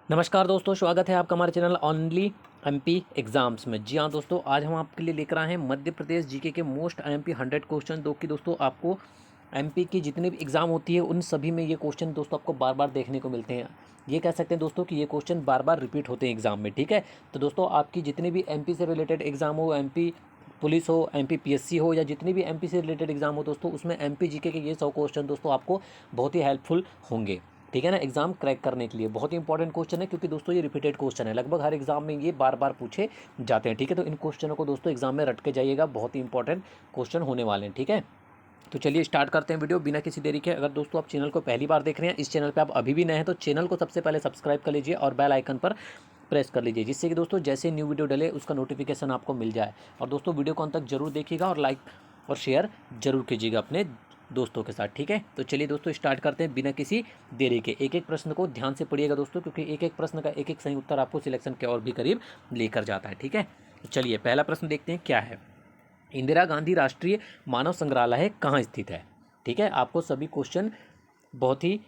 नमस्कार दोस्तों, स्वागत है आपका हमारे चैनल ओनली एमपी एग्जाम्स में। जी हाँ दोस्तों, आज हम आपके लिए लेकर आए हैं मध्य प्रदेश जीके के मोस्ट एमपी 100 क्वेश्चन। जो कि दोस्तों आपको एमपी की जितनी भी एग्ज़ाम होती है उन सभी में ये क्वेश्चन दोस्तों आपको बार बार देखने को मिलते हैं। ये कह सकते हैं दोस्तों कि ये क्वेश्चन बार बार रिपीट होते हैं एग्ज़ाम में। ठीक है, तो दोस्तों आपकी जितनी भी एमपी से रिलेटेड एग्ज़ाम हो, एमपी पुलिस हो, एमपी पीएससी हो, या जितनी भी एमपी से रिलेटेड एग्ज़ाम हो दोस्तों, उसमें एमपी जीके के ये 100 क्वेश्चन दोस्तों आपको बहुत ही हेल्पफुल होंगे। ठीक है ना, एग्जाम क्रैक करने के लिए बहुत ही इंपॉर्टेंट क्वेश्चन है, क्योंकि दोस्तों ये रिपीटेड क्वेश्चन है, लगभग हर एग्जाम में ये बार बार पूछे जाते हैं। ठीक है, तो इन क्वेश्चनों को दोस्तों एग्जाम में रट के जाइएगा, बहुत ही इंपॉर्टेंट क्वेश्चन होने वाले हैं। ठीक है, तो चलिए स्टार्ट करते हैं वीडियो बिना किसी देरी के। अगर दोस्तों आप चैनल को पहली बार देख रहे हैं, इस चैनल पे आप अभी भी नए हैं, तो चैनल को सबसे पहले सब्सक्राइब कर लीजिए और बेल आइकन पर प्रेस कर लीजिए, जिससे कि दोस्तों जैसे न्यू वीडियो डले उसका नोटिफिकेशन आपको मिल जाए। और दोस्तों वीडियो को अंत तक जरूर देखिएगा और लाइक और शेयर जरूर कीजिएगा अपने दोस्तों के साथ। ठीक है, तो चलिए दोस्तों स्टार्ट करते हैं बिना किसी देरी के। एक एक प्रश्न को ध्यान से पढ़िएगा दोस्तों, क्योंकि एक एक प्रश्न का एक एक सही उत्तर आपको सिलेक्शन के और भी करीब लेकर जाता है। ठीक है, तो चलिए पहला प्रश्न देखते हैं क्या है। इंदिरा गांधी राष्ट्रीय मानव संग्रहालय कहाँ स्थित है। ठीक है, आपको सभी क्वेश्चन बहुत ही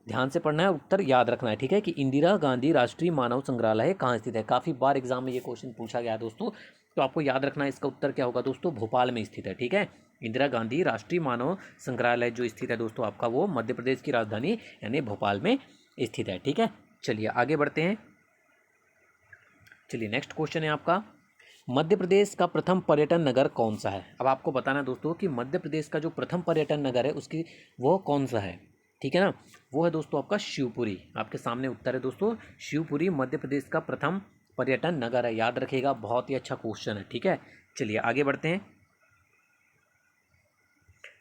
ध्यान से पढ़ना है, उत्तर याद रखना है। ठीक है, कि इंदिरा गांधी राष्ट्रीय मानव संग्रहालय कहाँ स्थित है। काफ़ी बार एग्जाम में ये क्वेश्चन पूछा गया है दोस्तों, तो आपको याद रखना है इसका उत्तर क्या होगा दोस्तों, भोपाल में स्थित है। ठीक है, इंदिरा गांधी राष्ट्रीय मानव संग्रहालय जो स्थित है दोस्तों आपका, वो मध्य प्रदेश की राजधानी यानी भोपाल में स्थित है। ठीक है, चलिए आगे बढ़ते हैं। चलिए नेक्स्ट क्वेश्चन है आपका, मध्य प्रदेश का प्रथम पर्यटन नगर कौन सा है। अब आपको बताना है दोस्तों कि मध्य प्रदेश का जो प्रथम पर्यटन नगर है उसकी वो कौन सा है। ठीक है ना, वो है दोस्तों आपका शिवपुरी। आपके सामने उत्तर है दोस्तों, शिवपुरी मध्य प्रदेश का प्रथम पर्यटन नगर है। याद रखिएगा, बहुत ही अच्छा क्वेश्चन है। ठीक है, चलिए आगे बढ़ते हैं।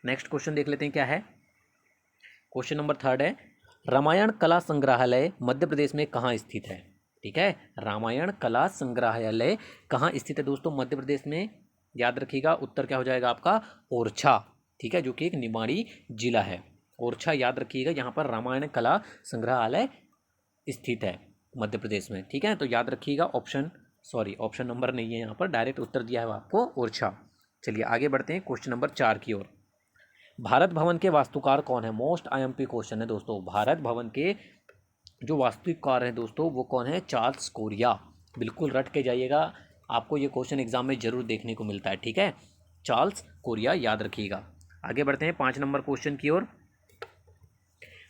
नेक्स्ट क्वेश्चन देख लेते हैं क्या है। क्वेश्चन नंबर 3 है, रामायण कला संग्रहालय मध्य प्रदेश में कहाँ स्थित है। ठीक है, रामायण कला संग्रहालय कहाँ स्थित है दोस्तों, मध्य प्रदेश में। याद रखिएगा, उत्तर क्या हो जाएगा आपका, ओरछा। ठीक है, जो कि एक निमाड़ी जिला है। ओरछा याद रखिएगा, यहाँ पर रामायण कला संग्रहालय स्थित है मध्य प्रदेश में। ठीक है, तो याद रखिएगा, ऑप्शन नंबर नहीं है यहाँ पर, डायरेक्ट उत्तर दिया है आपको ओरछा। चलिए आगे बढ़ते हैं क्वेश्चन नंबर 4 की ओर। भारत भवन के वास्तुकार कौन है। मोस्ट आईएमपी क्वेश्चन है दोस्तों। भारत भवन के जो वास्तुकार हैं दोस्तों वो कौन है, चार्ल्स कोरिया। बिल्कुल रट के जाइएगा, आपको ये क्वेश्चन एग्जाम में जरूर देखने को मिलता है। ठीक है, चार्ल्स कोरिया याद रखिएगा। आगे बढ़ते हैं 5 नंबर क्वेश्चन की ओर।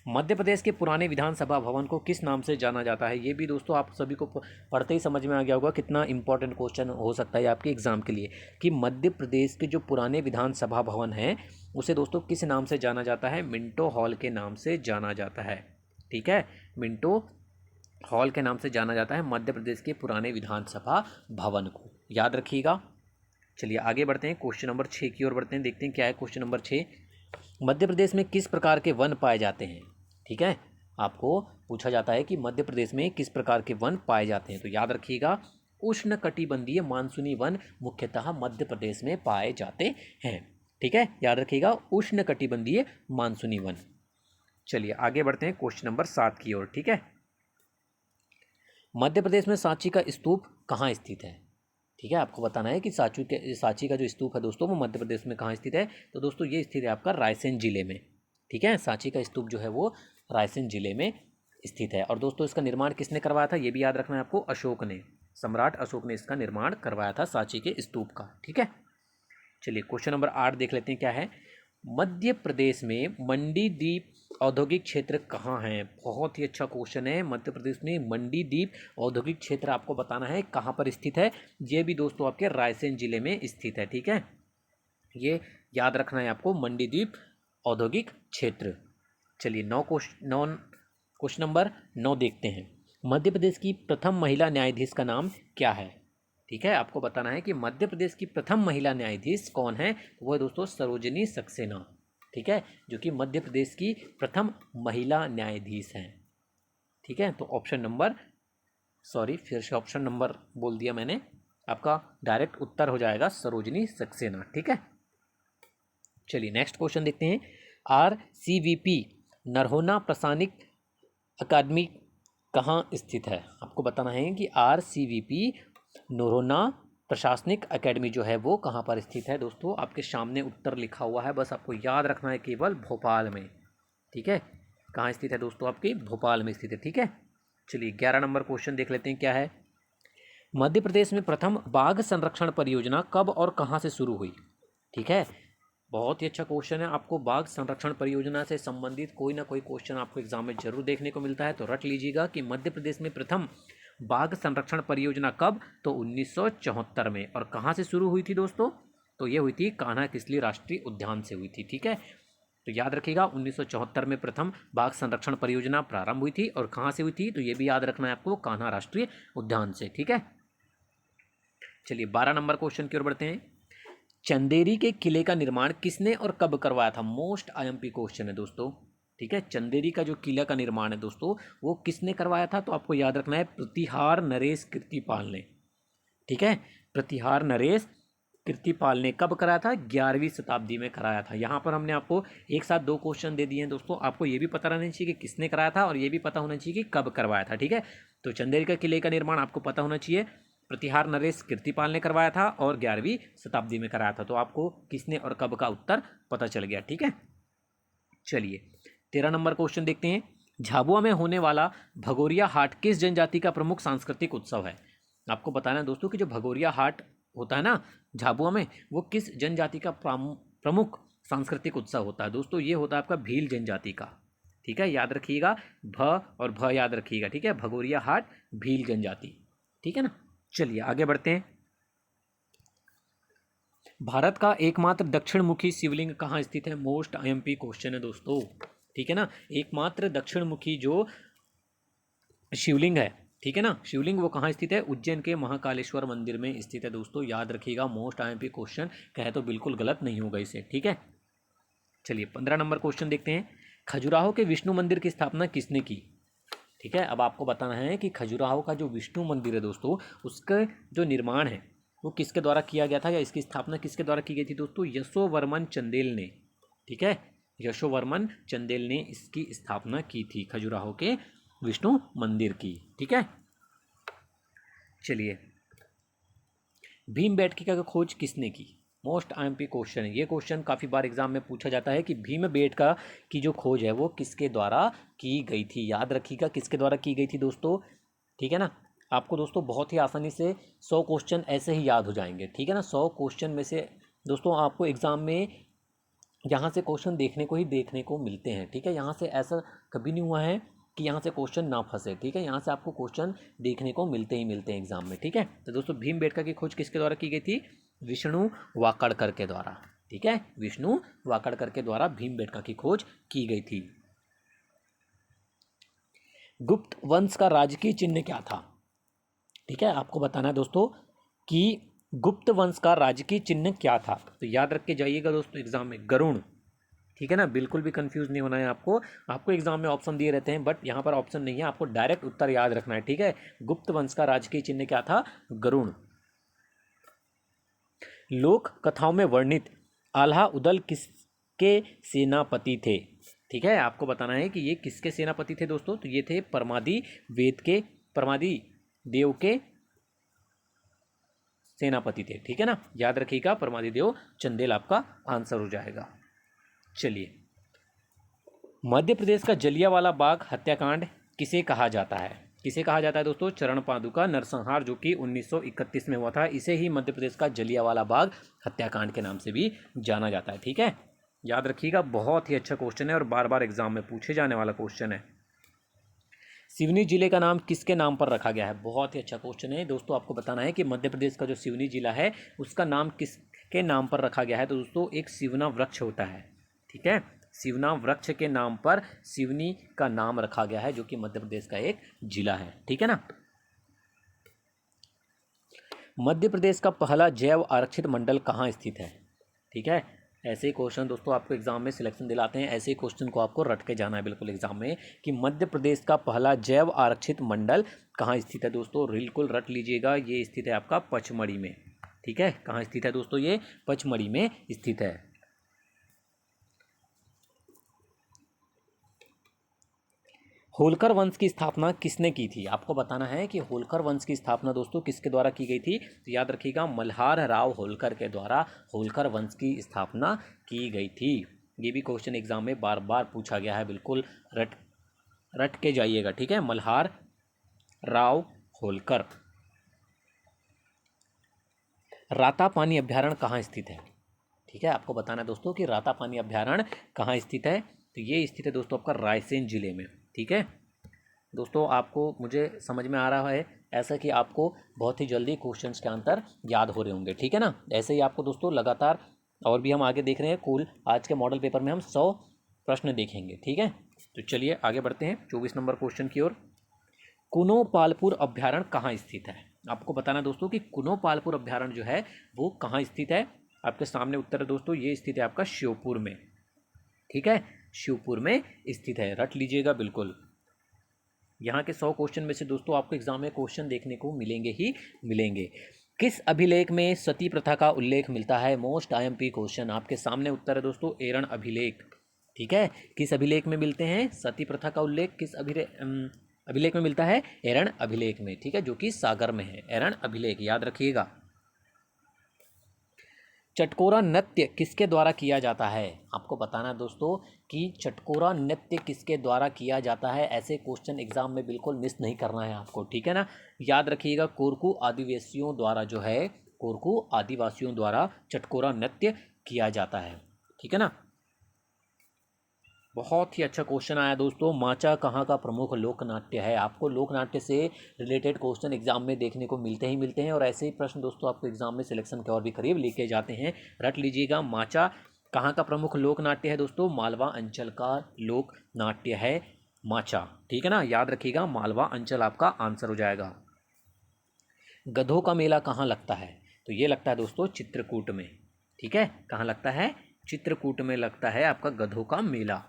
मध्य प्रदेश के पुराने विधानसभा भवन को किस नाम से जाना जाता है। ये भी दोस्तों आप सभी को पढ़ते ही समझ में आ गया होगा कितना इंपॉर्टेंट क्वेश्चन हो सकता है आपके एग्जाम के लिए, कि मध्य प्रदेश के जो पुराने विधानसभा भवन हैं उसे दोस्तों किस नाम से जाना जाता है। मिंटो हॉल के नाम से जाना जाता है। ठीक है, मिंटो हॉल के नाम से जाना जाता है मध्य प्रदेश के पुराने विधानसभा भवन को, याद रखिएगा। चलिए आगे बढ़ते हैं, क्वेश्चन नंबर 6 की ओर बढ़ते हैं, देखते हैं क्या है क्वेश्चन नंबर 6। मध्य प्रदेश में किस प्रकार के वन पाए जाते हैं। ठीक है, आपको पूछा जाता है कि मध्य प्रदेश में किस प्रकार के वन पाए जाते हैं, तो याद रखिएगा, उष्णकटिबंधीय मानसूनी वन मुख्यतः मध्य प्रदेश में पाए जाते हैं। ठीक है, याद रखिएगा, उष्णकटिबंधीय मानसूनी वन। चलिए आगे बढ़ते हैं क्वेश्चन नंबर 7 की ओर। ठीक है, मध्य प्रदेश में सांची का स्तूप कहाँ स्थित है। ठीक है, आपको बताना है कि सांची का जो स्तूप है दोस्तों वो मध्य प्रदेश में कहाँ स्थित है। तो दोस्तों ये स्थित है आपका रायसेन जिले में। ठीक है, सांची का स्तूप जो है वो रायसेन जिले में स्थित है। और दोस्तों इसका निर्माण किसने करवाया था, ये भी याद रखना है आपको, अशोक ने, सम्राट अशोक ने इसका निर्माण करवाया था सांची के स्तूप का। ठीक है, चलिए क्वेश्चन नंबर 8 देख लेते हैं क्या है। मध्य प्रदेश में मंडीदीप औद्योगिक क्षेत्र कहाँ है। बहुत ही अच्छा क्वेश्चन है। मध्य प्रदेश में मंडीदीप औद्योगिक क्षेत्र आपको बताना है कहाँ पर स्थित है। ये भी दोस्तों आपके रायसेन जिले में स्थित है। ठीक है, ये याद रखना है आपको, मंडीदीप औद्योगिक क्षेत्र। चलिए 9 क्वेश्चन नंबर 9 देखते हैं। मध्य प्रदेश की प्रथम महिला न्यायाधीश का नाम क्या है। ठीक है, आपको बताना है कि मध्य प्रदेश की प्रथम महिला न्यायाधीश कौन है। वो है दोस्तों सरोजिनी सक्सेना। ठीक है, जो कि मध्य प्रदेश की प्रथम महिला न्यायाधीश हैं। ठीक है, तो फिर से ऑप्शन नंबर बोल दिया मैंने, आपका डायरेक्ट उत्तर हो जाएगा सरोजिनी सक्सेना। ठीक है, चलिए नेक्स्ट क्वेश्चन देखते हैं। RCVP नरहोना प्रशासनिक अकादमी कहाँ स्थित है। आपको बताना है कि RCVP नरहोना प्रशासनिक अकेडमी जो है वो कहाँ पर स्थित है। दोस्तों आपके सामने उत्तर लिखा हुआ है, बस आपको याद रखना है केवल भोपाल में। ठीक है, कहाँ स्थित है दोस्तों, आपकी भोपाल में स्थित है। ठीक है, चलिए 11 नंबर क्वेश्चन देख लेते हैं क्या है। मध्य प्रदेश में प्रथम बाघ संरक्षण परियोजना कब और कहाँ से शुरू हुई? ठीक है, बहुत ही अच्छा क्वेश्चन है। आपको बाघ संरक्षण परियोजना से संबंधित कोई ना कोई क्वेश्चन आपको एग्जाम में जरूर देखने को मिलता है, तो रट लीजिएगा कि मध्य प्रदेश में प्रथम बाघ संरक्षण परियोजना कब, तो 1974 में। और कहाँ से शुरू हुई थी दोस्तों? तो ये हुई थी कान्हा किसली राष्ट्रीय उद्यान से हुई थी। ठीक है, तो याद रखिएगा 1974 में प्रथम बाघ संरक्षण परियोजना प्रारंभ हुई थी। और कहाँ से हुई थी? तो ये भी याद रखना है आपको, कान्हा राष्ट्रीय उद्यान से। ठीक है, चलिए 12 नंबर क्वेश्चन की ओर बढ़ते हैं। चंदेरी के किले का निर्माण किसने और कब करवाया था? मोस्ट आईएमपी क्वेश्चन है दोस्तों। ठीक है, चंदेरी का जो किला का निर्माण है दोस्तों, वो किसने करवाया था? तो आपको याद रखना है, प्रतिहार नरेश कीर्तिपाल ने। ठीक है, प्रतिहार नरेश कीर्तिपाल ने कब कराया था? 11वीं शताब्दी में कराया था। यहाँ पर हमने आपको एक साथ दो क्वेश्चन दे दिए हैं दोस्तों। आपको ये भी पता रहना चाहिए कि किसने कराया था और ये भी पता होना चाहिए कि कब करवाया था। ठीक है, तो चंदेरी का किले का निर्माण आपको पता होना चाहिए, प्रतिहार नरेश कीर्तिपाल ने करवाया था और 11वीं शताब्दी में कराया था। तो आपको किसने और कब का उत्तर पता चल गया। ठीक है, चलिए 13 नंबर क्वेश्चन देखते हैं। झाबुआ में होने वाला भगोरिया हाट किस जनजाति का प्रमुख सांस्कृतिक उत्सव है? आपको बताना है दोस्तों कि जो भगोरिया हाट होता है ना झाबुआ में, वो किस जनजाति का प्रमुख सांस्कृतिक उत्सव होता है? दोस्तों ये होता है आपका भील जनजाति का। ठीक है, याद रखिएगा, भ और भ याद रखिएगा। ठीक है, भगोरिया हाट भील जनजाति। ठीक है ना, चलिए आगे बढ़ते हैं। भारत का एकमात्र दक्षिण मुखी शिवलिंग कहाँ स्थित है? मोस्ट आईएमपी क्वेश्चन है दोस्तों। ठीक है ना, एकमात्र दक्षिण मुखी जो शिवलिंग है, ठीक है ना, शिवलिंग वो कहाँ स्थित है? उज्जैन के महाकालेश्वर मंदिर में स्थित है दोस्तों। याद रखिएगा, मोस्ट आईएमपी क्वेश्चन कहे तो बिल्कुल गलत नहीं होगा इसे। ठीक है, चलिए 15 नंबर क्वेश्चन देखते हैं। खजुराहो के विष्णु मंदिर की स्थापना किसने की? ठीक है, अब आपको बताना है कि खजुराहो का जो विष्णु मंदिर है दोस्तों, उसका जो निर्माण है वो किसके द्वारा किया गया था, या इसकी स्थापना किसके द्वारा की गई थी दोस्तों? यशोवर्मन चंदेल ने। ठीक है, यशोवर्मन चंदेल ने इसकी स्थापना की थी, खजुराहो के विष्णु मंदिर की। ठीक है, चलिए भीमबेटका की खोज किसने की? मोस्ट आईएमपी क्वेश्चन है ये। क्वेश्चन काफ़ी बार एग्जाम में पूछा जाता है कि भीमबेटका की जो खोज है वो किसके द्वारा की गई थी। याद रखिएगा किसके द्वारा की गई थी दोस्तों। ठीक है ना, आपको दोस्तों बहुत ही आसानी से 100 क्वेश्चन ऐसे ही याद हो जाएंगे। ठीक है ना, 100 क्वेश्चन में से दोस्तों आपको एग्ज़ाम में यहाँ से क्वेश्चन देखने को मिलते हैं। ठीक है, यहाँ से ऐसा कभी नहीं हुआ है कि यहाँ से क्वेश्चन ना फंसे। ठीक है, यहाँ से आपको क्वेश्चन देखने को मिलते ही मिलते हैं एग्जाम में। ठीक है, तो दोस्तों भीमबेटका की खोज किसके द्वारा की गई थी? विष्णु वाकड़कर के द्वारा। ठीक है, विष्णु वाकड़कर के द्वारा भीमबेटका की खोज की गई थी। गुप्त वंश का राजकीय चिन्ह क्या था? ठीक है, आपको बताना है दोस्तों कि गुप्त वंश का राजकीय चिन्ह क्या था। तो याद रख के जाइएगा दोस्तों एग्जाम में, गरुण। ठीक है ना, बिल्कुल भी कंफ्यूज नहीं होना है आपको। आपको एग्जाम में ऑप्शन दिए रहते हैं, बट यहाँ पर ऑप्शन नहीं है, आपको डायरेक्ट उत्तर याद रखना है। ठीक है, गुप्त वंश का राजकीय चिन्ह क्या था? गरुण। लोक कथाओं में वर्णित आल्हा उदल किसके सेनापति थे? ठीक है, आपको बताना है कि ये किसके सेनापति थे दोस्तों। तो ये थे परमादी देव के सेनापति थे। ठीक है ना, याद रखिएगा, परमादी देव चंदेल आपका आंसर हो जाएगा। चलिए, मध्य प्रदेश का जलियांवाला बाग हत्याकांड किसे कहा जाता है? किसे कहा जाता है दोस्तों? चरण पादुका नरसंहार, जो कि 1931 में हुआ था। इसे ही मध्य प्रदेश का जलियांवाला बाग हत्याकांड के नाम से भी जाना जाता है। ठीक है, याद रखिएगा, बहुत ही अच्छा क्वेश्चन है और बार बार एग्जाम में पूछे जाने वाला क्वेश्चन है। सिवनी जिले का नाम किसके नाम पर रखा गया है? बहुत ही अच्छा क्वेश्चन है दोस्तों। आपको बताना है कि मध्य प्रदेश का जो सिवनी जिला है उसका नाम किसके नाम पर रखा गया है? तो दोस्तों एक सिवना वृक्ष होता है। ठीक है, सिवना वृक्ष के नाम पर सिवनी का नाम रखा गया है, जो कि मध्य प्रदेश का एक जिला है। ठीक है ना, मध्य प्रदेश का पहला जैव आरक्षित मंडल कहाँ स्थित है? ठीक है, ऐसे ही क्वेश्चन दोस्तों आपको एग्जाम में सिलेक्शन दिलाते हैं। ऐसे ही क्वेश्चन को आपको रट के जाना है बिल्कुल एग्जाम में, कि मध्य प्रदेश का पहला जैव आरक्षित मंडल कहाँ स्थित है दोस्तों। बिल्कुल रट लीजिएगा, ये स्थित है आपका पचमढ़ी में। ठीक है, कहाँ स्थित है दोस्तों? ये पचमढ़ी में स्थित है। होलकर वंश की स्थापना किसने की थी? आपको बताना है कि होलकर वंश की स्थापना दोस्तों किसके द्वारा की गई थी। तो याद रखिएगा, मल्हार राव होलकर के द्वारा होलकर वंश की स्थापना की गई थी। ये भी क्वेश्चन एग्जाम में बार बार पूछा गया है, बिल्कुल रट के जाइएगा। ठीक है, मल्हार राव होलकर। रातापानी अभ्यारण्य कहाँ स्थित है? ठीक है, आपको बताना है दोस्तों कि रातापानी अभ्यारण्य कहाँ स्थित है। तो ये स्थित है दोस्तों आपका रायसेन जिले में। ठीक है दोस्तों, आपको मुझे समझ में आ रहा है ऐसा कि आपको बहुत ही जल्दी क्वेश्चंस के आंसर याद हो रहे होंगे। ठीक है ना, ऐसे ही आपको दोस्तों लगातार और भी हम आगे देख रहे हैं। कुल आज के मॉडल पेपर में हम 100 प्रश्न देखेंगे। ठीक है, तो चलिए आगे बढ़ते हैं 24 नंबर क्वेश्चन की ओर। कुनो पालपुर अभ्यारण्य कहाँ स्थित है? आपको बताना दोस्तों कि कुनो पालपुर अभ्यारण्य जो है वो कहाँ स्थित है। आपके सामने उत्तर है दोस्तों, ये स्थित है आपका श्योपुर में। ठीक है, श्योपुर में स्थित है, रट लीजिएगा बिल्कुल। यहाँ के 100 क्वेश्चन में से दोस्तों आपको एग्जाम में क्वेश्चन देखने को मिलेंगे ही मिलेंगे। किस अभिलेख में सती प्रथा का उल्लेख मिलता है? Most IMP question. आपके सामने उत्तर है दोस्तों, एरण अभिलेख। ठीक है, किस अभिलेख में मिलते हैं सती प्रथा का उल्लेख? किस अभिलेख में मिलता है? एरण अभिलेख में। ठीक है, जो कि सागर में है, एरण अभिलेख, याद रखिएगा। चटकोरा नृत्य किसके द्वारा किया जाता है? आपको बताना है दोस्तों कि चटकोरा नृत्य किसके द्वारा किया जाता है। ऐसे क्वेश्चन एग्जाम में बिल्कुल मिस नहीं करना है आपको। ठीक है ना, याद रखिएगा, कोरकू आदिवासियों द्वारा जो है, कोरकू आदिवासियों द्वारा चटकोरा नृत्य किया जाता है। ठीक है ना, बहुत ही अच्छा क्वेश्चन आया दोस्तों। माचा कहाँ का प्रमुख लोक नाट्य है? आपको लोक नाट्य से रिलेटेड क्वेश्चन एग्जाम में देखने को मिलते हैं और ऐसे ही प्रश्न दोस्तों आपको एग्जाम में सिलेक्शन के और भी करीब लेके जाते हैं। रट लीजिएगा, माचा कहाँ का प्रमुख लोक नाट्य है दोस्तों? मालवा अंचल का लोक नाट्य है माचा। ठीक है ना, याद रखिएगा, मालवा अंचल आपका आंसर हो जाएगा। गधों का मेला कहाँ लगता है? तो ये लगता है दोस्तों चित्रकूट में। ठीक है, कहाँ लगता है? चित्रकूट में लगता है आपका गधों का मेला।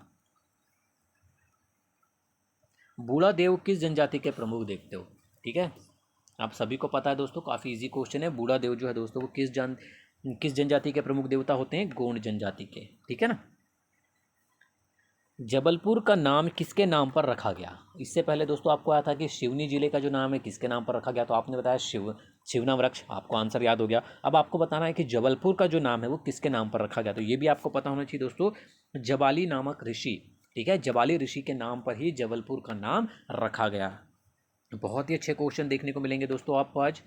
बूढ़ा देव किस जनजाति के प्रमुख देखते हो? ठीक है, आप सभी को पता है दोस्तों, काफ़ी इजी क्वेश्चन है। बूढ़ा देव जो है दोस्तों वो किस जनजाति के प्रमुख देवता होते हैं? गोंड जनजाति के। ठीक है ना, जबलपुर का नाम किसके नाम पर रखा गया? इससे पहले दोस्तों आपको आया था कि सिवनी जिले का जो नाम है किसके नाम पर रखा गया, तो आपने बताया शिवना वृक्ष, आपको आंसर याद हो गया। अब आपको बताना है कि जबलपुर का जो नाम है वो किसके नाम पर रखा गया, तो ये भी आपको पता होना चाहिए दोस्तों, जबाली नामक ऋषि। ठीक है, जबाली ऋषि के नाम पर ही जबलपुर का नाम रखा गया। बहुत ही अच्छे क्वेश्चन देखने को मिलेंगे दोस्तों आपको आज।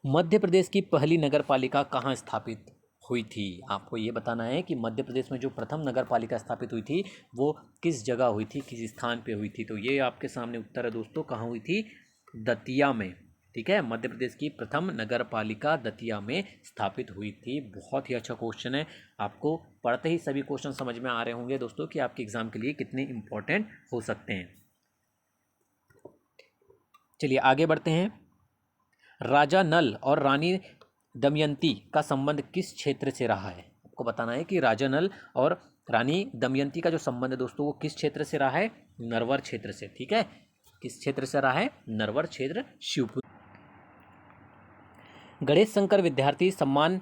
मध्य प्रदेश की पहली नगर पालिका कहाँ स्थापित हुई थी? आपको ये बताना है कि मध्य प्रदेश में जो प्रथम नगर पालिका स्थापित हुई थी वो किस जगह हुई थी, किस स्थान पे हुई थी। तो ये आपके सामने उत्तर है दोस्तों, कहाँ हुई थी? दतिया में। ठीक है, मध्य प्रदेश की प्रथम नगर पालिका दतिया में स्थापित हुई थी। बहुत ही अच्छा क्वेश्चन है, आपको पढ़ते ही सभी क्वेश्चन समझ में आ रहे होंगे दोस्तों कि आपके एग्जाम के लिए कितने इंपॉर्टेंट हो सकते हैं। चलिए आगे बढ़ते हैं। राजा नल और रानी दमयंती का संबंध किस क्षेत्र से रहा है? आपको बताना है कि राजा नल और रानी दमयंती का जो संबंध है दोस्तों वो किस क्षेत्र से रहा है? नरवर क्षेत्र से। ठीक है, किस क्षेत्र से रहा है? नरवर क्षेत्र, शिवपुर। गणेश शंकर विद्यार्थी सम्मान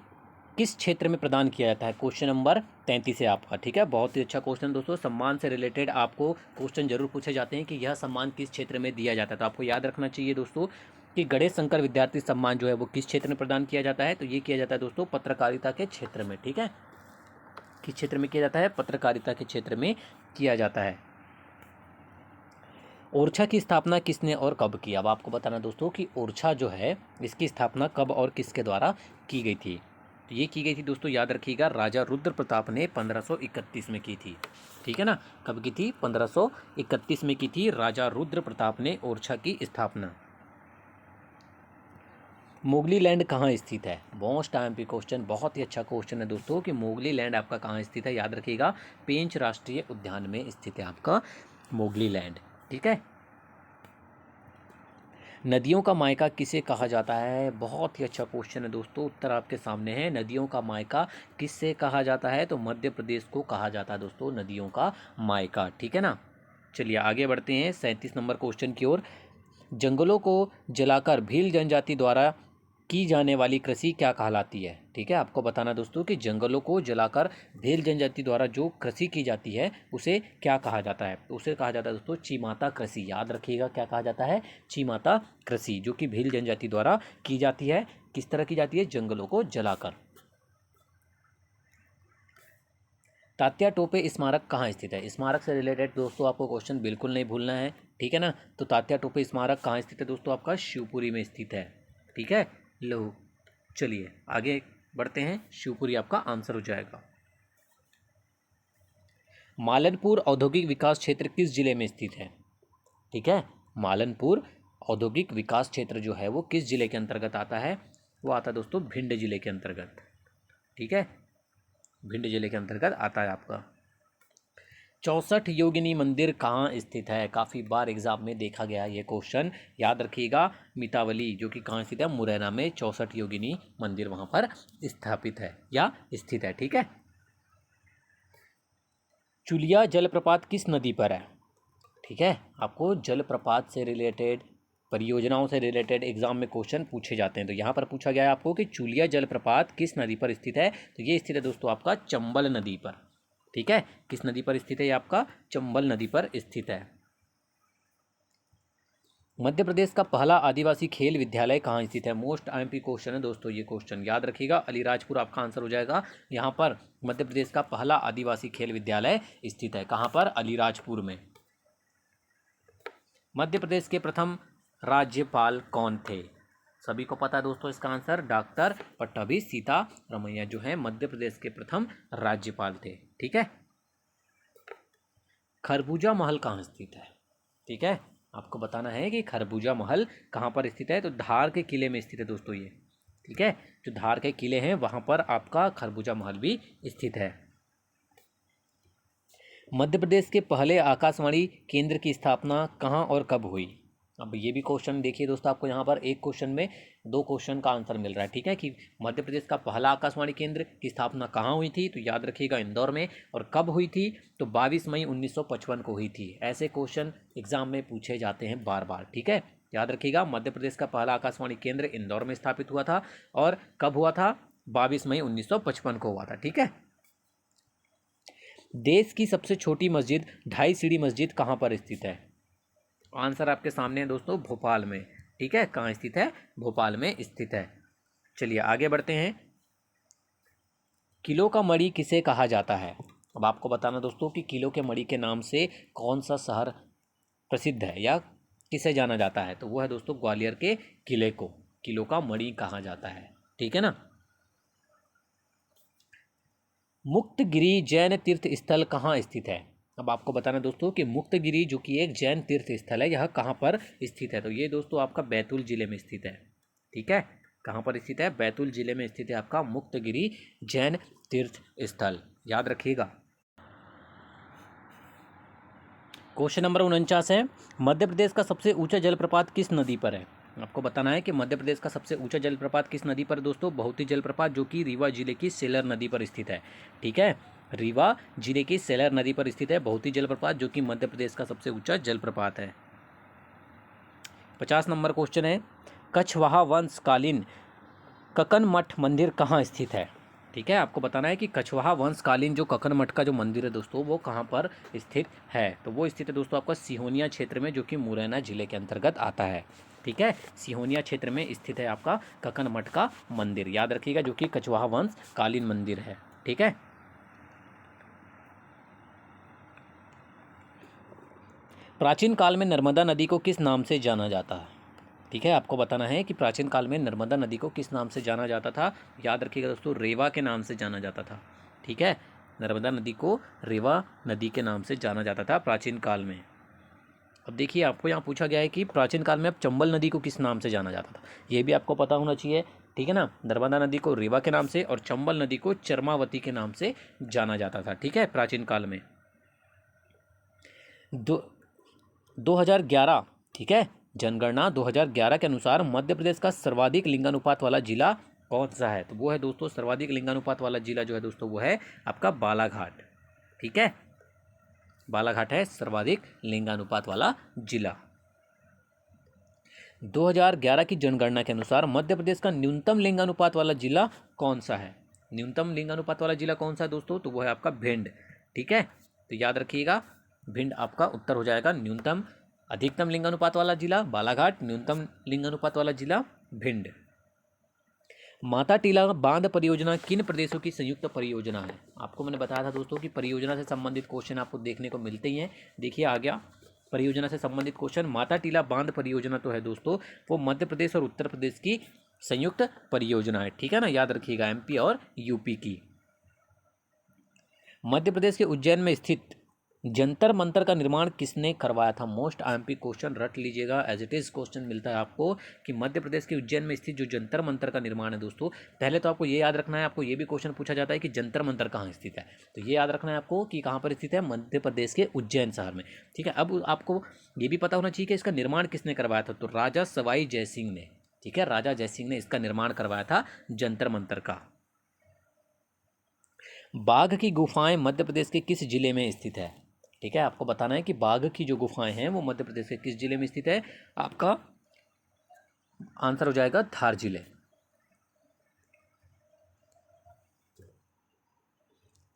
किस क्षेत्र में प्रदान किया जाता है? क्वेश्चन नंबर 33 है आपका। ठीक है, बहुत ही अच्छा क्वेश्चन दोस्तों। सम्मान से रिलेटेड आपको क्वेश्चन जरूर पूछे जाते हैं कि यह सम्मान किस क्षेत्र में दिया जाता है, तो आपको याद रखना चाहिए दोस्तों कि गणेश शंकर विद्यार्थी सम्मान जो है वो किस क्षेत्र में प्रदान किया जाता है। तो ये किया जाता है दोस्तों पत्रकारिता के क्षेत्र में। ठीक है, किस क्षेत्र में किया जाता है? पत्रकारिता के क्षेत्र में किया जाता है। ओरछा की स्थापना किसने और कब की? अब आपको बताना दोस्तों कि ओरछा जो है इसकी स्थापना कब और किसके द्वारा की गई थी। तो ये की गई थी दोस्तों, याद रखिएगा, राजा रुद्र प्रताप ने 1531 में की थी। ठीक है ना, कब की थी? 1531 में की थी राजा रुद्र प्रताप ने ओरछा की स्थापना। मोगली लैंड कहाँ स्थित है? मोस्ट आईएमपी क्वेश्चन, बहुत ही अच्छा क्वेश्चन है दोस्तों कि मोगली लैंड आपका कहाँ स्थित है। याद रखिएगा, पेंच राष्ट्रीय उद्यान में स्थित है आपका मोगली लैंड। ठीक है, नदियों का मायका किसे कहा जाता है? बहुत ही अच्छा क्वेश्चन है दोस्तों, उत्तर आपके सामने है। नदियों का मायका किससे कहा जाता है? तो मध्य प्रदेश को कहा जाता है दोस्तों नदियों का मायका। ठीक है ना, चलिए आगे बढ़ते हैं 37 नंबर क्वेश्चन की ओर। जंगलों को जलाकर भील जनजाति द्वारा की जाने वाली कृषि क्या कहलाती है? ठीक है, आपको बताना दोस्तों कि जंगलों को जलाकर भील जनजाति द्वारा जो कृषि की जाती है उसे क्या कहा जाता है? उसे कहा जाता है दोस्तों चीमाता कृषि। याद रखिएगा, क्या कहा जाता है? चीमाता कृषि, जो कि भील जनजाति द्वारा की जाती है। किस तरह की जाती है? जंगलों को जलाकर। तात्या टोपे स्मारक कहाँ स्थित है? स्मारक से रिलेटेड दोस्तों आपको क्वेश्चन बिल्कुल नहीं भूलना है, ठीक है ना। तो तात्या टोपे स्मारक कहाँ स्थित है दोस्तों? आपका शिवपुरी में स्थित है, ठीक है। लो चलिए आगे बढ़ते हैं, शिवपुरी आपका आंसर हो जाएगा। मालनपुर औद्योगिक विकास क्षेत्र किस जिले में स्थित है? ठीक है, मालनपुर औद्योगिक विकास क्षेत्र जो है वो किस जिले के अंतर्गत आता है? वो आता है दोस्तों भिंड जिले के अंतर्गत, ठीक है, भिंड जिले के अंतर्गत आता है आपका। 64 योगिनी मंदिर कहाँ स्थित है? काफ़ी बार एग्जाम में देखा गया ये क्वेश्चन, याद रखिएगा। मितावली जो कि कहाँ स्थित है? मुरैना में 64 योगिनी मंदिर वहाँ पर स्थापित है या स्थित है, ठीक है। चुलिया जलप्रपात किस नदी पर है? ठीक है, आपको जलप्रपात से रिलेटेड, परियोजनाओं से रिलेटेड एग्जाम में क्वेश्चन पूछे जाते हैं। तो यहाँ पर पूछा गया है आपको कि चुलिया जलप्रपात किस नदी पर स्थित है? तो ये स्थित है दोस्तों आपका चंबल नदी पर, ठीक है। किस नदी पर स्थित है? ये आपका चंबल नदी पर स्थित है। मध्य प्रदेश का पहला आदिवासी खेल विद्यालय कहाँ स्थित है? मोस्ट आईएमपी क्वेश्चन है दोस्तों, ये क्वेश्चन याद रखिएगा। अलीराजपुर आपका आंसर हो जाएगा। यहाँ पर मध्य प्रदेश का पहला आदिवासी खेल विद्यालय स्थित है, कहाँ पर? अलीराजपुर में। मध्य प्रदेश के प्रथम राज्यपाल कौन थे? सभी को पता है दोस्तों इसका आंसर, डॉक्टर पट्टाभी सीतारमैया जो है मध्य प्रदेश के प्रथम राज्यपाल थे, ठीक है। खरबूजा महल कहाँ स्थित है? ठीक है, आपको बताना है कि खरबूजा महल कहाँ पर स्थित है। तो धार के किले में स्थित है दोस्तों ये, ठीक है। जो धार के किले हैं वहाँ पर आपका खरबूजा महल भी स्थित है। मध्य प्रदेश के पहले आकाशवाणी केंद्र की स्थापना कहाँ और कब हुई? अब ये भी क्वेश्चन देखिए दोस्तों, आपको यहाँ पर एक क्वेश्चन में दो क्वेश्चन का आंसर मिल रहा है, ठीक है, कि मध्य प्रदेश का पहला आकाशवाणी केंद्र की स्थापना कहाँ हुई थी? तो याद रखिएगा इंदौर में। और कब हुई थी? तो 22 मई 1955 को हुई थी। ऐसे क्वेश्चन एग्जाम में पूछे जाते हैं बार बार, ठीक है, याद रखिएगा। मध्य प्रदेश का पहला आकाशवाणी केंद्र इंदौर में स्थापित हुआ था और कब हुआ था? 22 मई 1955 को हुआ था, ठीक है। देश की सबसे छोटी मस्जिद ढाई सीढ़ी मस्जिद कहाँ पर स्थित है? आंसर आपके सामने है दोस्तों, भोपाल में, ठीक है। कहाँ स्थित है? भोपाल में स्थित है। चलिए आगे बढ़ते हैं। किलो का मणि किसे कहा जाता है? अब आपको बताना दोस्तों कि किलो के मणि के नाम से कौन सा शहर प्रसिद्ध है या किसे जाना जाता है? तो वो है दोस्तों ग्वालियर के किले को किलो का मणि कहा जाता है, ठीक है ना। मुक्तगिरी जैन तीर्थ स्थल कहाँ स्थित है? अब आपको बताना दोस्तों कि मुक्तगिरी जो कि एक जैन तीर्थ स्थल है, यह कहाँ पर स्थित है? तो ये दोस्तों आपका बैतूल जिले में स्थित है, ठीक है। कहाँ पर स्थित है? बैतूल जिले में स्थित है आपका मुक्तगिरी जैन तीर्थ स्थल, याद रखिएगा। क्वेश्चन नंबर 49 है, मध्य प्रदेश का सबसे ऊंचा जलप्रपात किस नदी पर है? आपको बताना है कि मध्य प्रदेश का सबसे ऊंचा जलप्रपात किस नदी पर दोस्तों? बहुती जलप्रपात जो कि रीवा जिले की सेलर नदी पर स्थित है, ठीक है। रीवा जिले की सेलर नदी पर स्थित है बहुती जलप्रपात जो कि मध्य प्रदेश का सबसे ऊंचा जलप्रपात है। 50 नंबर क्वेश्चन है, कछवाहा वंशकालीन ककन मठ मंदिर कहाँ स्थित है? ठीक है, आपको बताना है कि कछवाहा वंशकालीन जो ककन मठ का जो मंदिर है दोस्तों वो कहाँ पर स्थित है? तो वो स्थित है दोस्तों आपका सिहोनिया क्षेत्र में जो कि मुरैना जिले के अंतर्गत आता है, ठीक है। सिहोनिया क्षेत्र में स्थित है आपका ककन मठ का मंदिर, याद रखिएगा, जो कि कछवाहा वंशकालीन मंदिर है, ठीक है। प्राचीन काल में नर्मदा नदी को किस नाम से जाना जाता है? ठीक है, आपको बताना है कि प्राचीन काल में नर्मदा नदी को किस नाम से जाना जाता था? याद रखिएगा दोस्तों, रेवा के नाम से जाना जाता था, ठीक है। नर्मदा नदी को रेवा नदी के नाम से जाना जाता था प्राचीन काल में। अब देखिए आपको यहाँ पूछा गया है कि प्राचीन काल में अब चंबल नदी को किस नाम से जाना जाता था? ये भी आपको पता होना चाहिए, ठीक है ना। नर्मदा नदी को रेवा के नाम से और चंबल नदी को चरमावती के नाम से जाना जाता था, ठीक है, प्राचीन काल में। 2011, ठीक है, जनगणना 2011 के अनुसार मध्य प्रदेश का सर्वाधिक लिंगानुपात वाला जिला कौन सा है? तो वो है दोस्तों सर्वाधिक लिंगानुपात वाला जिला जो है दोस्तों वो है आपका बालाघाट, ठीक है। बालाघाट है सर्वाधिक लिंगानुपात वाला जिला। 2011 की जनगणना के अनुसार मध्य प्रदेश का न्यूनतम लिंगानुपात वाला जिला कौन सा है? न्यूनतम लिंगानुपात वाला जिला कौन सा है दोस्तों? तो वो है आपका भिंड, ठीक है। तो याद रखिएगा, भिंड आपका उत्तर हो जाएगा। न्यूनतम अधिकतम लिंगानुपात वाला जिला बालाघाट, न्यूनतम लिंगानुपात वाला जिला भिंड। माता टीला बांध परियोजना किन प्रदेशों की संयुक्त परियोजना है? आपको मैंने बताया था दोस्तों कि परियोजना से संबंधित क्वेश्चन आपको देखने को मिलते ही हैं। देखिए आ गया परियोजना से संबंधित क्वेश्चन। माता टीला बांध परियोजना तो है दोस्तों वो मध्य प्रदेश और उत्तर प्रदेश की संयुक्त परियोजना है, ठीक है ना, याद रखिएगा, एमपी और यूपी की। मध्य प्रदेश के उज्जैन में स्थित जंतर मंतर का निर्माण किसने करवाया था? मोस्ट आईएमपी क्वेश्चन, रट लीजिएगा, एज इट इज क्वेश्चन मिलता है आपको कि मध्य प्रदेश के उज्जैन में स्थित जो जंतर मंतर का निर्माण है दोस्तों, पहले तो आपको ये याद रखना है, आपको ये भी क्वेश्चन पूछा जाता है कि जंतर मंतर कहाँ स्थित है, तो ये याद रखना है आपको कि कहाँ पर स्थित है, मध्य प्रदेश के उज्जैन शहर में, ठीक है। अब आपको ये भी पता होना चाहिए कि इसका निर्माण किसने करवाया था, तो राजा सवाई जयसिंह ने, ठीक है, राजा जयसिंह ने इसका निर्माण करवाया था जंतर मंतर का। बाघ की गुफाएं मध्य प्रदेश के किस जिले में स्थित है? ठीक है, आपको बताना है कि बाघ की जो गुफाएं हैं वो मध्य प्रदेश के किस जिले में स्थित है। आपका आंसर हो जाएगा धार जिले।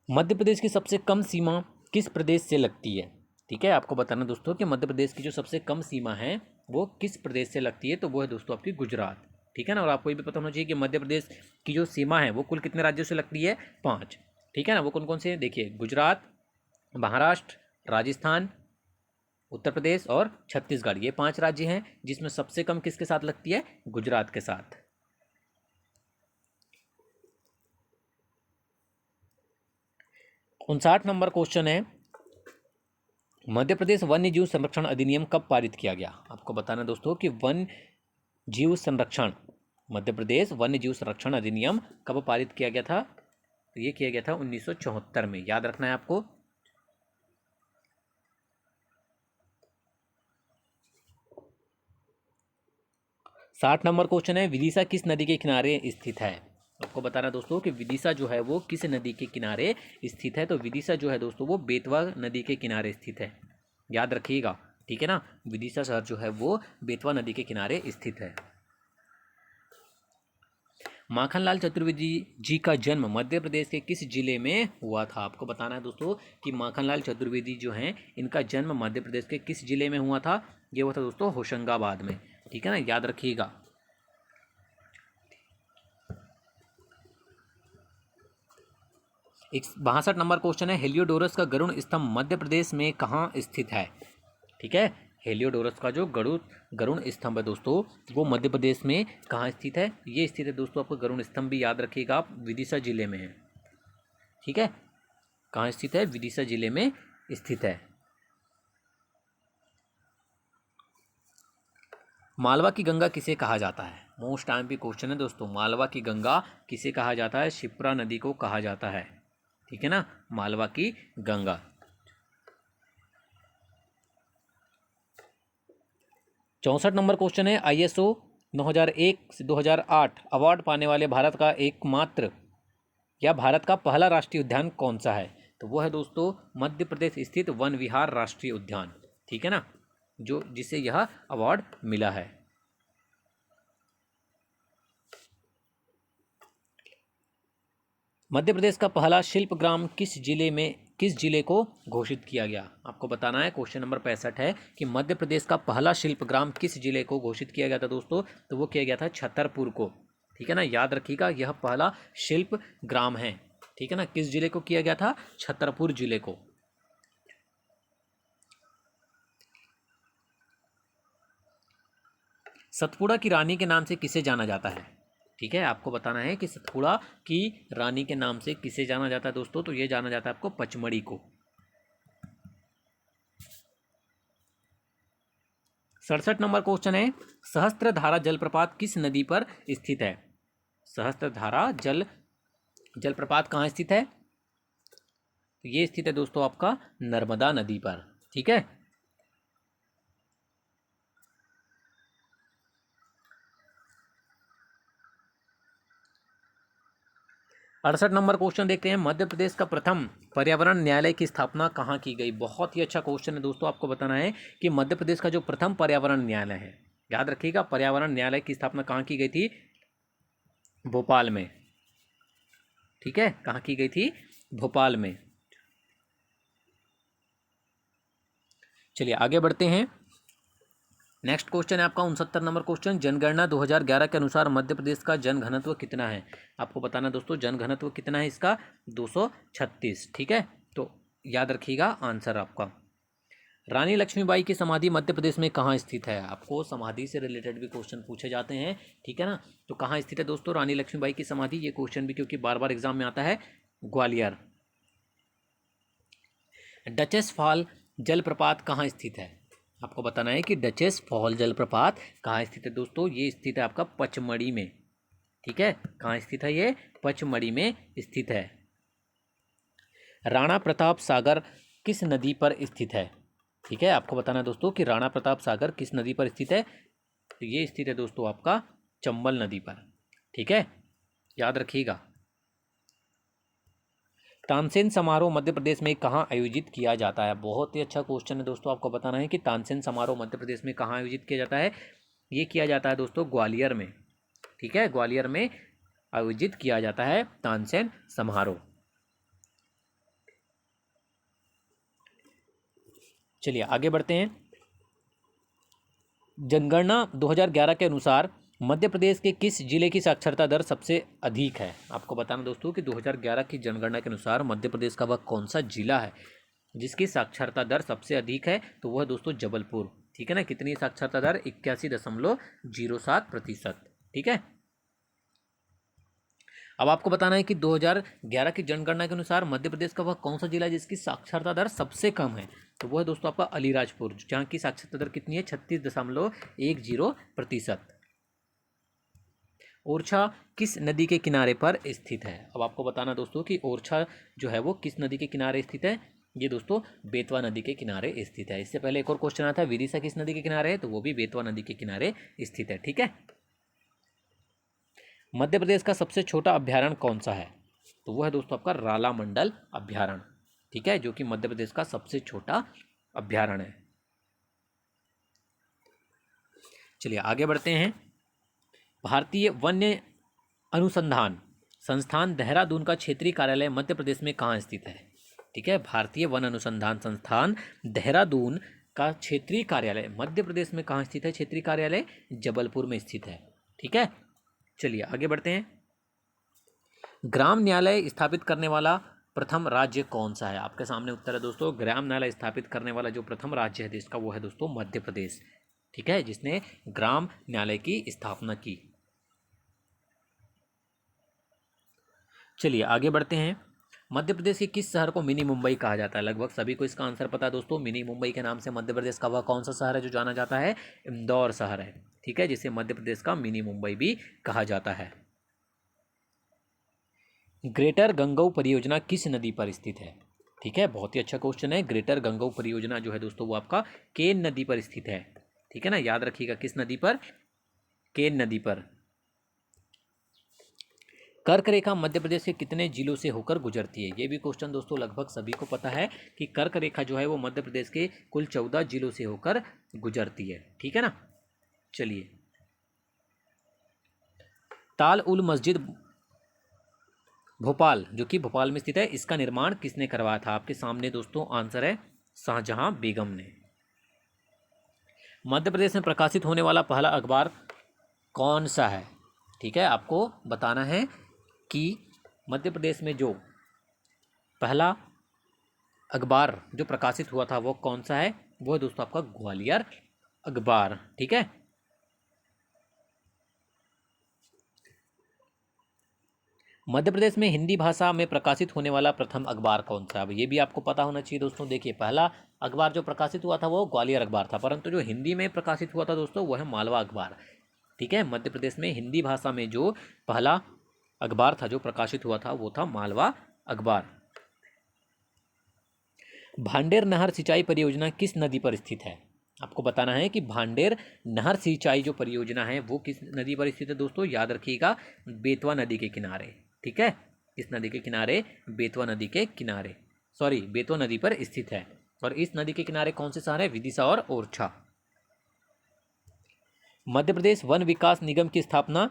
मध्य प्रदेश की सबसे कम सीमा किस प्रदेश से लगती है? ठीक है, आपको बताना दोस्तों कि मध्य प्रदेश की जो सबसे कम सीमा है वो किस प्रदेश से लगती है, तो वो है दोस्तों आपकी गुजरात, ठीक है ना। और आपको ये भी पता होना चाहिए कि मध्य प्रदेश की जो सीमा है वो कुल कितने राज्यों से लगती है, 5, ठीक है ना। वो कौन कौन से हैं, देखिए, गुजरात, महाराष्ट्र, राजस्थान, उत्तर प्रदेश और छत्तीसगढ़, ये 5 राज्य हैं जिसमें सबसे कम किसके साथ लगती है, गुजरात के साथ। 59 नंबर क्वेश्चन है, मध्य प्रदेश वन्य जीव संरक्षण अधिनियम कब पारित किया गया? आपको बताना दोस्तों कि वन्य जीव संरक्षण, मध्य प्रदेश वन्य जीव संरक्षण अधिनियम कब पारित किया गया था, तो ये किया गया था 1974 में, याद रखना है आपको। साठ नंबर क्वेश्चन है, विदिशा किस नदी के किनारे स्थित है? आपको बताना दोस्तों कि विदिशा जो है वो किस नदी के किनारे स्थित है, तो विदिशा जो है दोस्तों वो बेतवा नदी के किनारे स्थित है, याद रखिएगा, ठीक है ना। विदिशा शहर जो है वो बेतवा नदी के किनारे स्थित है। माखनलाल चतुर्वेदी जी का जन्म मध्य प्रदेश के किस जिले में हुआ था? आपको बताना है दोस्तों कि माखनलाल चतुर्वेदी जो हैं इनका जन्म मध्य प्रदेश के किस जिले में हुआ था? ये हुआ था दोस्तों होशंगाबाद में, ठीक है ना, याद रखिएगा। 62 नंबर क्वेश्चन है, हेलियोडोरस का गरुड़ स्तंभ मध्य प्रदेश में कहाँ स्थित है? ठीक है, हेलियोडोरस का जो गरुड़ स्तंभ है दोस्तों वो मध्य प्रदेश में कहाँ स्थित है? ये स्थित है दोस्तों, आपको गरुड़ स्तंभ भी याद रखिएगा, आप विदिशा जिले में है, ठीक है। कहाँ स्थित है? विदिशा जिले में स्थित है। मालवा की गंगा किसे कहा जाता है? मोस्ट आईएमपी क्वेश्चन है दोस्तों, मालवा की गंगा किसे कहा जाता है? शिप्रा नदी को कहा जाता है, ठीक है ना, मालवा की गंगा। 64 नंबर क्वेश्चन है, आईएसओ 2001 से 2008 अवार्ड पाने वाले भारत का एकमात्र या भारत का पहला राष्ट्रीय उद्यान कौन सा है? तो वो है दोस्तों मध्य प्रदेश स्थित वन विहार राष्ट्रीय उद्यान, ठीक है ना, जो जिसे यह अवार्ड मिला है। मध्य प्रदेश का पहला शिल्प ग्राम किस जिले को घोषित किया गया? आपको बताना है, क्वेश्चन नंबर 65 है कि मध्य प्रदेश का पहला शिल्प ग्राम किस जिले को घोषित किया गया था दोस्तों, तो वो किया गया था छतरपुर को, ठीक है ना, याद रखिएगा, यह पहला शिल्प ग्राम है, ठीक है ना। किस जिले को किया गया था? छतरपुर जिले को। सतपुड़ा की रानी के नाम से किसे जाना जाता है? ठीक है, आपको बताना है कि सतपुड़ा की रानी के नाम से किसे जाना जाता है दोस्तों, तो ये जाना जाता है आपको पचमढ़ी को। 67 नंबर क्वेश्चन है, सहस्त्रधारा जलप्रपात किस नदी पर स्थित है? सहस्त्रधारा जलप्रपात कहाँ स्थित है? तो ये स्थित है दोस्तों आपका नर्मदा नदी पर, ठीक है। 68 नंबर क्वेश्चन देखते हैं, मध्य प्रदेश का प्रथम पर्यावरण न्यायालय की स्थापना कहाँ की गई? बहुत ही अच्छा क्वेश्चन है दोस्तों, आपको बताना है कि मध्य प्रदेश का जो प्रथम पर्यावरण न्यायालय है, याद रखिएगा, पर्यावरण न्यायालय की स्थापना कहाँ की गई थी? भोपाल में, ठीक है, कहाँ की गई थी? भोपाल में। चलिए आगे बढ़ते हैं, नेक्स्ट क्वेश्चन है आपका 69 नंबर क्वेश्चन, जनगणना 2011 के अनुसार मध्य प्रदेश का जनघनत्व कितना है? आपको बताना दोस्तों जनघनत्व कितना है इसका, 236। ठीक है, तो याद रखिएगा आंसर आपका। रानी लक्ष्मीबाई की समाधि मध्य प्रदेश में कहाँ स्थित है? आपको समाधि से रिलेटेड भी क्वेश्चन पूछे जाते हैं, ठीक है ना। तो कहाँ स्थित है दोस्तों रानी लक्ष्मीबाई की समाधि? ये क्वेश्चन भी क्योंकि बार बार एग्जाम में आता है, ग्वालियर। डचेस फॉल जलप्रपात कहाँ स्थित है? आपको बताना है कि डचेस फॉल जलप्रपात कहाँ स्थित है दोस्तों। ये स्थित है आपका पचमढ़ी में। ठीक है, कहाँ स्थित है ये? पचमढ़ी में स्थित है। राणा प्रताप सागर किस नदी पर स्थित है? ठीक है, आपको बताना है दोस्तों कि राणा प्रताप सागर किस नदी पर स्थित है। तो ये स्थित है दोस्तों आपका चंबल नदी पर। ठीक है, याद रखिएगा। तानसेन समारोह मध्य प्रदेश में कहाँ आयोजित किया जाता है? बहुत ही अच्छा क्वेश्चन है दोस्तों। आपको बताना है कि तानसेन समारोह मध्य प्रदेश में कहाँ आयोजित किया जाता है। ये किया जाता है दोस्तों ग्वालियर में। ठीक है, ग्वालियर में आयोजित किया जाता है तानसेन समारोह। चलिए आगे बढ़ते हैं। जनगणना 2011 के अनुसार मध्य प्रदेश के किस जिले की साक्षरता दर सबसे अधिक है? आपको बताना दोस्तों कि 2011 की जनगणना के अनुसार मध्य प्रदेश का वह कौन सा जिला है जिसकी साक्षरता दर सबसे अधिक है? तो वह दोस्तों जबलपुर। ठीक है ना, कितनी साक्षरता दर? 81.07%। ठीक है, अब आपको बताना है कि 2011 की जनगणना के अनुसार मध्य प्रदेश का वह कौन सा जिला है जिसकी साक्षरता दर सबसे कम है? तो वह दोस्तों आपका अलीराजपुर, जहाँ की साक्षरता दर कितनी है? 36.10%। ओरछा किस नदी के किनारे पर स्थित है? अब आपको बताना दोस्तों कि ओरछा जो है वो किस नदी के किनारे स्थित है। ये दोस्तों बेतवा नदी के किनारे स्थित है। इससे पहले एक और क्वेश्चन आया था, विदिशा किस नदी के किनारे है? तो वो भी बेतवा नदी के किनारे स्थित है। ठीक है, मध्य प्रदेश का सबसे छोटा अभ्यारण्य कौन सा है? तो वह है दोस्तों आपका राला मंडल अभ्यारण्य। ठीक है, जो कि मध्य प्रदेश का सबसे छोटा अभ्यारण्य है। चलिए आगे बढ़ते हैं। भारतीय वन्य अनुसंधान संस्थान देहरादून का क्षेत्रीय कार्यालय मध्य प्रदेश में कहाँ स्थित है? ठीक है, भारतीय वन अनुसंधान संस्थान देहरादून का क्षेत्रीय कार्यालय मध्य प्रदेश में कहाँ स्थित है? क्षेत्रीय कार्यालय जबलपुर में स्थित है। ठीक है, चलिए आगे बढ़ते हैं। ग्राम न्यायालय स्थापित करने वाला प्रथम राज्य कौन सा है? आपके सामने उत्तर है दोस्तों। ग्राम न्यायालय स्थापित करने वाला जो प्रथम राज्य है देश का वो है दोस्तों मध्य प्रदेश। ठीक है, जिसने ग्राम न्यायालय की स्थापना की। चलिए आगे बढ़ते हैं। मध्य प्रदेश के किस शहर को मिनी मुंबई कहा जाता है? लगभग सभी को इसका आंसर पता है दोस्तों। मिनी मुंबई के नाम से मध्य प्रदेश का वह कौन सा शहर है जो जाना जाता है? इंदौर शहर है। ठीक है, जिसे मध्य प्रदेश का मिनी मुंबई भी कहा जाता है। ग्रेटर गंगऊ परियोजना किस नदी पर स्थित है? ठीक है, बहुत ही अच्छा क्वेश्चन है। ग्रेटर गंगऊ परियोजना जो है दोस्तों वो आपका केन नदी पर स्थित है। ठीक है ना, याद रखिएगा किस नदी पर? केन नदी पर। कर्क रेखा मध्य प्रदेश के कितने जिलों से होकर गुजरती है? ये भी क्वेश्चन दोस्तों लगभग सभी को पता है कि कर्क रेखा जो है वो मध्य प्रदेश के कुल 14 जिलों से होकर गुजरती है। ठीक है ना, चलिए। ताल उल मस्जिद भोपाल जो कि भोपाल में स्थित है, इसका निर्माण किसने करवाया था? आपके सामने दोस्तों आंसर है शाहजहां बेगम ने। मध्य प्रदेश में प्रकाशित होने वाला पहला अखबार कौन सा है? ठीक है, आपको बताना है कि मध्य प्रदेश में जो पहला अखबार जो प्रकाशित हुआ था वो कौन सा है? वो है दोस्तों आपका ग्वालियर अखबार। ठीक है, मध्य प्रदेश में हिंदी भाषा में प्रकाशित होने वाला प्रथम अखबार कौन सा है? अब ये भी आपको पता होना चाहिए दोस्तों। देखिए, पहला अखबार जो प्रकाशित हुआ था वो ग्वालियर अखबार था, परंतु जो हिंदी में प्रकाशित हुआ था दोस्तों वो है मालवा अखबार। ठीक है, मध्य प्रदेश में हिंदी भाषा में जो पहला अखबार था जो प्रकाशित हुआ था वो था मालवा अखबार। भांडेर नहर सिंचाई परियोजना किस नदी पर स्थित है? आपको बताना है कि भांडेर नहर सिंचाई जो परियोजना है वो किस नदी पर स्थित है दोस्तों। याद रखिएगा बेतवा नदी के किनारे। ठीक है, इस नदी के किनारे, बेतवा नदी के किनारे, सॉरी बेतवा नदी पर स्थित है। और इस नदी के किनारे कौन से शहर है? विदिशा और ओरछा। मध्य प्रदेश वन विकास निगम की स्थापना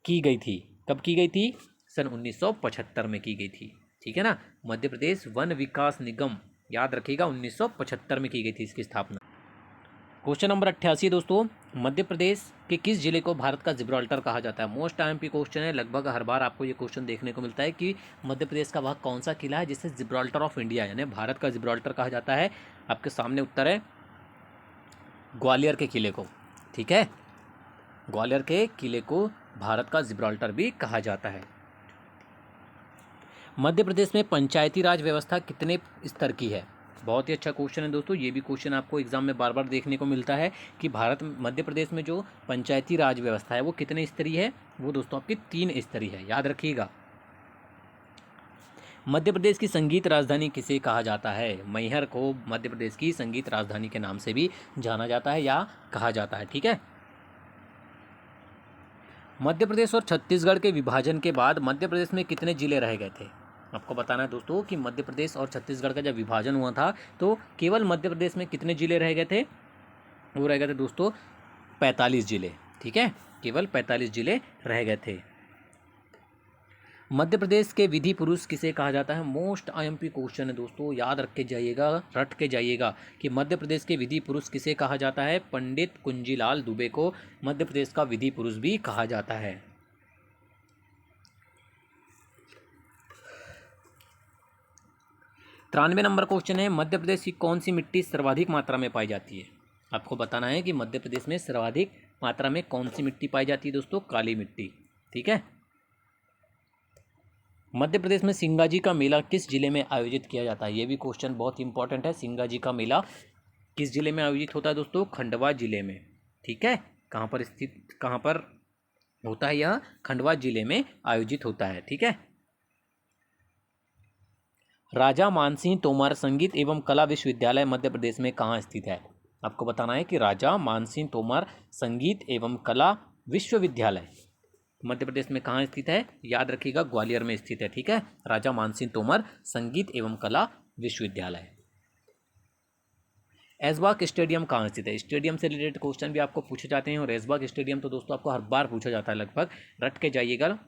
की गई थी, कब की गई थी? सन 1975 में की गई थी। ठीक है ना, मध्य प्रदेश वन विकास निगम, याद रखिएगा 1975 में की गई थी इसकी स्थापना। क्वेश्चन नंबर 88 दोस्तों, मध्य प्रदेश के किस जिले को भारत का जिब्राल्टर कहा जाता है? मोस्ट आईएमपी क्वेश्चन है, लगभग हर बार आपको ये क्वेश्चन देखने को मिलता है कि मध्य प्रदेश का वह कौन सा किला है जिसे जिब्राल्टर ऑफ इंडिया यानी भारत का जिब्राल्टर कहा जाता है? आपके सामने उत्तर है ग्वालियर के किले को। ठीक है, ग्वालियर के किले को भारत का जिब्राल्टर भी कहा जाता है। मध्य प्रदेश में पंचायती राज व्यवस्था कितने स्तर की है? बहुत ही अच्छा क्वेश्चन है दोस्तों, ये भी क्वेश्चन आपको एग्जाम में बार बार देखने को मिलता है कि मध्य प्रदेश में जो पंचायती राज व्यवस्था है वो कितने स्तरीय है? वो दोस्तों आपकी 3 स्तरीय है, याद रखिएगा। मध्य प्रदेश की संगीत राजधानी किसे कहा जाता है? मैहर को मध्य प्रदेश की संगीत राजधानी के नाम से भी जाना जाता है या कहा जाता है। ठीक है, मध्य प्रदेश और छत्तीसगढ़ के विभाजन के बाद मध्य प्रदेश में कितने जिले रह गए थे? आपको बताना है दोस्तों कि मध्य प्रदेश और छत्तीसगढ़ का जब विभाजन हुआ था तो केवल मध्य प्रदेश में कितने जिले रह गए थे? वो रह गए थे दोस्तों 45 जिले। ठीक है, केवल 45 जिले रह गए थे। मध्य प्रदेश के विधि पुरुष किसे कहा जाता है? मोस्ट आईएमपी क्वेश्चन है दोस्तों, याद रख के जाइएगा, रट के जाइएगा कि मध्य प्रदेश के विधि पुरुष किसे कहा जाता है? पंडित कुंजीलाल दुबे को मध्य प्रदेश का विधि पुरुष भी कहा जाता है। 93 नंबर क्वेश्चन है, मध्य प्रदेश की कौन सी मिट्टी सर्वाधिक मात्रा में पाई जाती है? आपको बताना है कि मध्य प्रदेश में सर्वाधिक मात्रा में कौन सी मिट्टी पाई जाती है दोस्तों? काली मिट्टी। ठीक है, मध्य प्रदेश में सिंगाजी का मेला किस जिले में आयोजित किया जाता है? ये भी क्वेश्चन बहुत इंपॉर्टेंट है। सिंगाजी का मेला किस जिले में आयोजित होता है दोस्तों? खंडवा जिले में। ठीक है, कहाँ पर होता है? यह खंडवा जिले में आयोजित होता है। ठीक है, राजा मानसिंह तोमर संगीत एवं कला विश्वविद्यालय मध्य प्रदेश में कहाँ स्थित है? आपको बताना है कि राजा मानसिंह तोमर संगीत एवं कला विश्वविद्यालय मध्य प्रदेश में कहाँ स्थित है? याद रखिएगा, ग्वालियर में स्थित है। ठीक है, राजा मानसिंह तोमर संगीत एवं कला विश्वविद्यालय। ऐशबाग स्टेडियम कहाँ स्थित है? स्टेडियम से रिलेटेड क्वेश्चन भी आपको पूछे जाते हैं और ऐशबाग स्टेडियम तो दोस्तों आपको हर बार पूछा जाता है, लगभग रट के जाइएगा।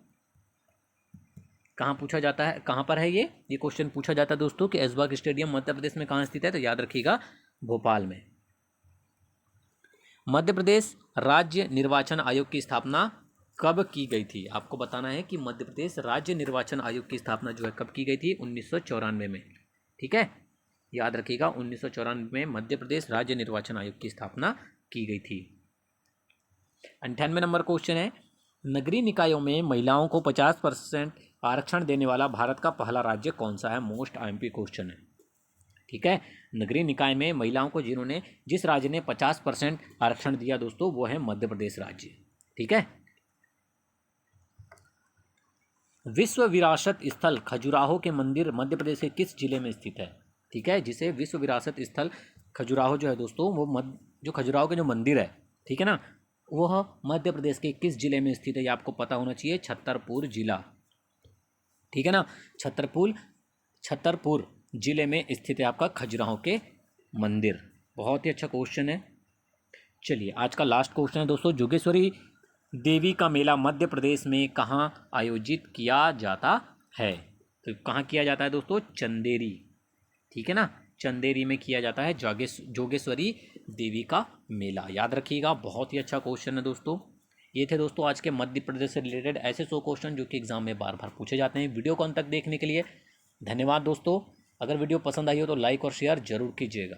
कहाँ पूछा जाता है, कहाँ पर है ये क्वेश्चन पूछा जाता है दोस्तों कि ऐशबाग स्टेडियम मध्य प्रदेश में कहाँ स्थित है? तो याद रखिएगा, भोपाल में। मध्य प्रदेश राज्य निर्वाचन आयोग की स्थापना कब की गई थी? आपको बताना है कि मध्य प्रदेश राज्य निर्वाचन आयोग की स्थापना जो है कब की गई थी? 1994 में। ठीक है, याद रखिएगा, 1994 में मध्य प्रदेश राज्य निर्वाचन आयोग की स्थापना की गई थी। 98 नंबर क्वेश्चन है, नगरीय निकायों में महिलाओं को 50% आरक्षण देने वाला भारत का पहला राज्य कौन सा है? मोस्ट आईएमपी क्वेश्चन है। ठीक है, नगरीय निकाय में महिलाओं को जिस राज्य ने 50% आरक्षण दिया दोस्तों वो है मध्य प्रदेश राज्य। ठीक है, विश्व विरासत स्थल खजुराहो के मंदिर मध्य प्रदेश के किस जिले में स्थित है? ठीक है, जिसे विश्व विरासत स्थल खजुराहो जो है दोस्तों वो जो खजुराहो के जो मंदिर है, ठीक है ना, वह मध्य प्रदेश के किस जिले में स्थित है? ये आपको पता होना चाहिए, छतरपुर जिला। ठीक है ना, छतरपुर जिले में स्थित है आपका खजुराहो के मंदिर। बहुत ही अच्छा क्वेश्चन है। चलिए, आज का लास्ट क्वेश्चन है दोस्तों, जोगेश्वरी देवी का मेला मध्य प्रदेश में कहाँ आयोजित किया जाता है? तो कहाँ किया जाता है दोस्तों? चंदेरी। ठीक है ना, चंदेरी में किया जाता है जोगेश्वरी देवी का मेला, याद रखिएगा। बहुत ही अच्छा क्वेश्चन है दोस्तों। ये थे दोस्तों आज के मध्य प्रदेश से रिलेटेड ऐसे 100 क्वेश्चन जो कि एग्जाम में बार बार पूछे जाते हैं। वीडियो को अंत तक देखने के लिए धन्यवाद दोस्तों। अगर वीडियो पसंद आई हो तो लाइक और शेयर जरूर कीजिएगा।